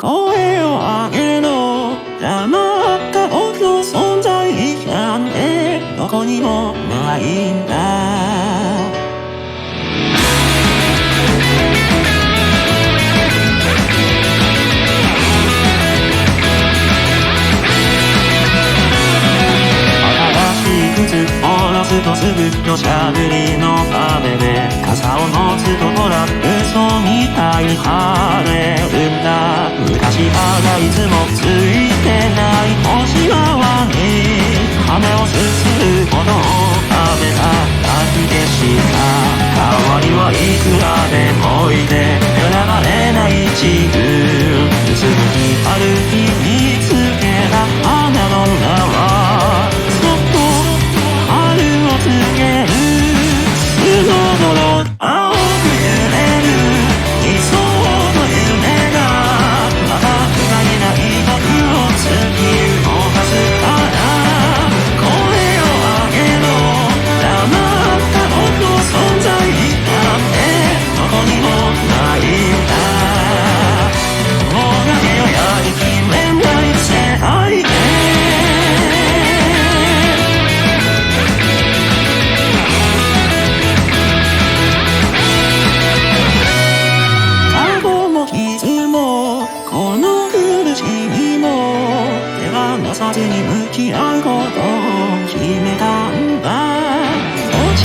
声を上げろ。黙った僕の存在なんてどこにもないんだ。下ろすとすぐ土砂降りの雨で傘を持つとほら嘘みたいに晴れるんだ。昔歯がいつもついてない星川に羽をすするほど食べた吐き気した代わりはいくらでもいて選ばれない自分うつむき歩き見つけた花の名はつけるスノードロ青く揺れる理想の夢がまた不甲斐ない僕を突き動かすから声を上げろ。黙った僕の存在なんてどこにもないんだ。もがけよやりきれない世界でさずに向き合うことを決めたんだ。落ち